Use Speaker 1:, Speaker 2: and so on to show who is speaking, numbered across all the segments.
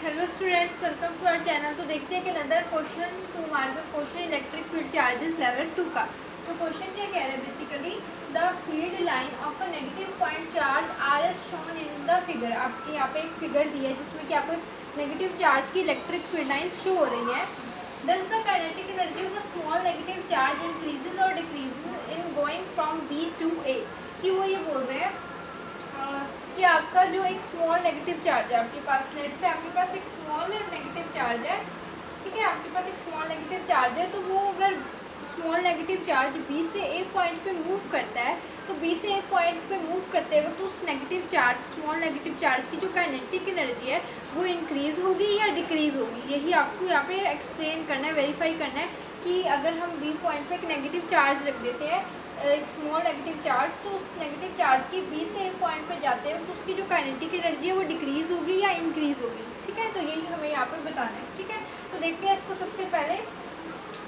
Speaker 1: Hello students, welcome to our channel. तो देखते हैं कि अनदर क्वेश्चन 2 मार्क में question electric field charges level 2 का। तो क्वेश्चन क्या कह रहा है, basically the field line of a negative point charge are as shown in the figure. आपके यहाँ पे एक फिगर दी है जिसमें कि आपको एक नेगेटिव चार्ज की इलेक्ट्रिक फील्ड लाइन शो हो रही है। Thus the kinetic energy of a small negative charge increases और decreases in going from B to A. कि वो ये बोल रहे हैं कि आपका जो एक स्मॉल नेगेटिव चार्ज है आपके पास, लेट से आपके पास एक स्मॉल नेगेटिव चार्ज है, ठीक है, आपके पास एक स्मॉल नेगेटिव चार्ज है। तो वो अगर स्मॉल नेगेटिव चार्ज बी से ए पॉइंट पे मूव करता है, तो बी से ए पॉइंट पे मूव करते वक्त तो उस negative charge, small negative charge की जो काइनेटिक एनर्जी है वो इंक्रीज़ होगी या डिक्रीज़ होगी। यही आपको यहाँ पे एक्सप्लेन करना है, वेरीफाई करना है कि अगर हम बी पॉइंट पे एक नेगेटिव चार्ज रख देते हैं, एक स्मॉल नेगेटिव चार्ज, तो उस नेगेटिव चार्ज की बी से ए पॉइंट पे जाते हैं तो उसकी जो काइनेटिक एनर्जी है वो डिक्रीज़ होगी या इंक्रीज़ होगी। ठीक है, तो यही हमें यहाँ पर बताना है। ठीक है, तो देखते हैं इसको। सबसे पहले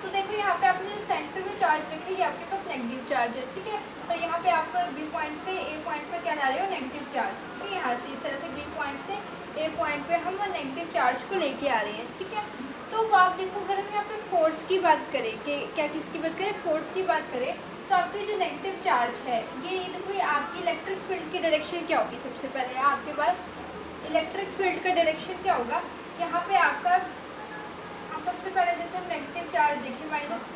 Speaker 1: तो देखो यहाँ पे आपने जो सेंटर में चार्ज रखा है ये आपके पास नेगेटिव चार्ज है, ठीक है, और यहाँ पे आप बी पॉइंट से ए पॉइंट पे क्या ला रहे हो, नेगेटिव चार्ज। ठीक है, यहाँ से इस तरह से बी पॉइंट से ए पॉइंट पे हम नेगेटिव चार्ज को लेके आ रहे हैं। ठीक है, तो आप देखो अगर हम यहाँ पे फोर्स की बात करें कि क्या किसकी बात करें, फोर्स की बात करें, तो आपकी जो नेगेटिव चार्ज है ये देखो, ये आपकी इलेक्ट्रिक फील्ड की डायरेक्शन क्या होगी। सबसे पहले आपके पास इलेक्ट्रिक फील्ड का डायरेक्शन क्या होगा, यहाँ पे आपका सबसे पहले जैसे हम नेगेटिव चार्ज देखिए, माइनस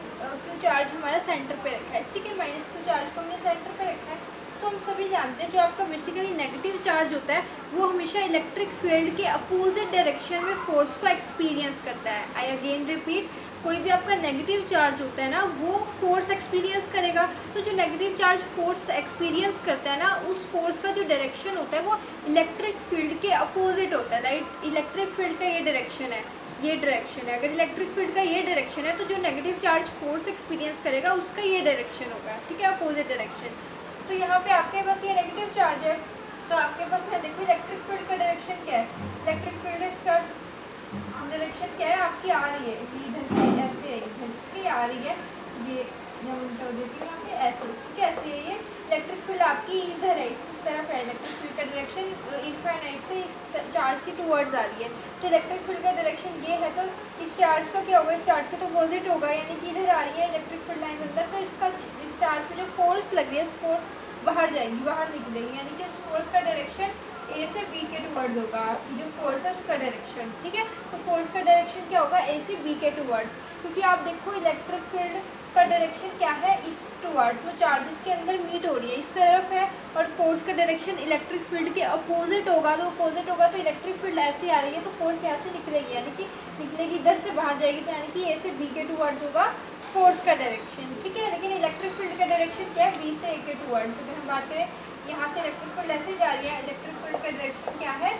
Speaker 1: क्यू चार्ज हमारा सेंटर पे रखा है। ठीक है, माइनस क्यू चार्ज को हमने सेंटर पे रखा है। तो हम सभी जानते हैं जो आपका बेसिकली नेगेटिव चार्ज होता है वो हमेशा इलेक्ट्रिक फील्ड के अपोजिट डायरेक्शन में फोर्स को एक्सपीरियंस करता है। आई अगेन रिपीट, कोई भी आपका नेगेटिव चार्ज होता है ना वो फोर्स एक्सपीरियंस करेगा। तो जो नेगेटिव चार्ज फोर्स एक्सपीरियंस करता है ना, उस फोर्स का जो डायरेक्शन होता है वो इलेक्ट्रिक फील्ड के अपोजिट होता है। राइट, इलेक्ट्रिक फील्ड का ये डायरेक्शन है, ये डायरेक्शन है। अगर इलेक्ट्रिक फील्ड का ये डायरेक्शन है तो जो नेगेटिव चार्ज फोर्स एक्सपीरियंस करेगा उसका ये डायरेक्शन होगा। ठीक है, अपोजिट डायरेक्शन। तो यहाँ पे आपके पास ये नेगेटिव चार्ज है, तो आपके पास है देखो इलेक्ट्रिक फील्ड का डायरेक्शन क्या है, इलेक्ट्रिक फील्ड का डायरेक्शन क्या है, आपकी आ रही है इधर से, ऐसे है इधर से आ रही है, ये उल्टा हो जाती है यहाँ पे ऐसे। ठीक है, ऐसे है ये इलेक्ट्रिक फील्ड आपकी इधर है, इस तरफ है। इलेक्ट्रिक फील्ड का डायरेक्शन इनफाइनाइट से इस चार्ज की टूवर्ड्स आ रही है। तो इलेक्ट्रिक फील्ड का डायरेक्शन ये है, तो इस चार्ज का क्या होगा, इस चार्ज का तो अपोजिट होगा, यानी कि इधर आ रही है इलेक्ट्रिक फील्ड लाइन अंदर। तो इसका इस चार्ज पे जो फोर्स लग रही है उस फोर्स बाहर जाएगी, बाहर निकलेगी, यानी कि उस फोर्स का डायरेक्शन ए से बी के टूवर्ड्स होगा। ये जो फोर्स है उसका डायरेक्शन, ठीक है, तो फोर्स का डायरेक्शन क्या होगा, ए से बी के टूवर्ड्स। क्योंकि आप देखो इलेक्ट्रिक फील्ड का डायरेक्शन क्या है, इस टूवर्ड्स, वो चार्जेस के अंदर मीट हो रही है, इस तरफ है, और फोर्स का डायरेक्शन इलेक्ट्रिक फील्ड के अपोजिट होगा। तो अपोजिट होगा तो इलेक्ट्रिक फील्ड ऐसे आ रही है तो फोर्स यहाँ से निकलेगी, यानी कि निकलेगी इधर से बाहर जाएगी, तो यानी कि ए से बी के टूवर्ड्स होगा फोर्स का डायरेक्शन। ठीक है, लेकिन इलेक्ट्रिक फील्ड का डायरेक्शन क्या है, बी से ए के टूवर्ड्स। अगर हम बात करें यहाँ से इलेक्ट्रिक फील्ड ऐसे जा रही है, इलेक्ट्रिक फील्ड का डायरेक्शन क्या है,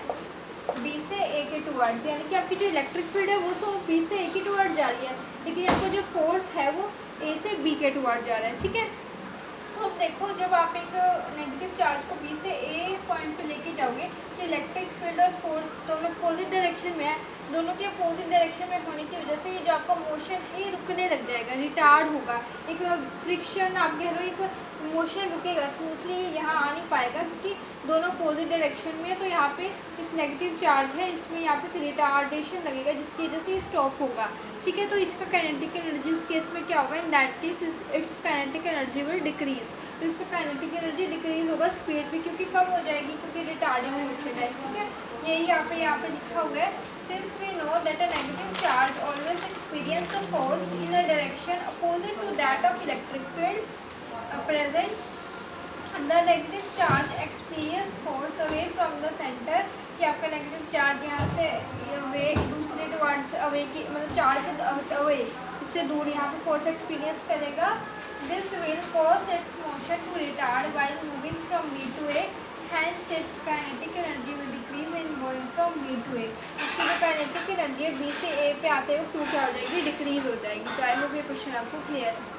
Speaker 1: बी से ए के टूवर्ड्स, यानी कि आपकी जो इलेक्ट्रिक फील्ड है वो सो बी से ए के टूवर्ड्स जा रही है, लेकिन आपका जो फोर्स है वो ए से बी के टूवर्ड्स जा रहा है। ठीक है, तो अब देखो जब आप एक नेगेटिव चार्ज को बी से ए पॉइंट पे लेके जाओगे तो इलेक्ट्रिक फील्ड और फोर्स दोनों अपोजिट डायरेक्शन में है। दोनों के अपोजिट डायरेक्शन में होने की वजह से ये जो आपका मोशन है ये रुकने लग जाएगा, रिटार्ड होगा, एक फ्रिक्शन, आप कह रहे हो एक मोशन रुकेगा, स्मूथली यहाँ आ नहीं पाएगा क्योंकि दोनों अपोजिट डायरेक्शन में है। तो यहाँ पे इस नेगेटिव चार्ज है, इसमें यहाँ पे रिटार्डेशन लगेगा जिसकी वजह से ये स्टॉप होगा। ठीक है, तो इसका काइनेटिक एनर्जी उस केस में क्या होगा, in that case it's kinetic energy will decrease. तो इसका काइनेटिक एनर्जी डिक्रीज होगा स्पीड भी, क्योंकि कम हो जाएगी, क्योंकि रिटार्डिंग मोशन है। ठीक है, यही यहाँ पे लिखा हुआ है, since we know that a negative charge always experience a force in a direction opposite to that of electric field present, the negative charge experience force away from the center. कि आपका नेगेटिव चार्ज यहाँ से away, दूसरे towards away की, मतलब charge से away, इससे दूर यहाँ पे फोर्स एक्सपीरियंस करेगा। This will cause its motion to retard while moving from B to A, hence its kinetic energy will decrease in going from B to A. इसकी जो काइनेटिक एनर्जी है B से ए पे आते हुए टू क्या हो जाएगी, डिक्रीज हो जाएगी। तो आई होप ये क्वेश्चन आपको क्लियर है।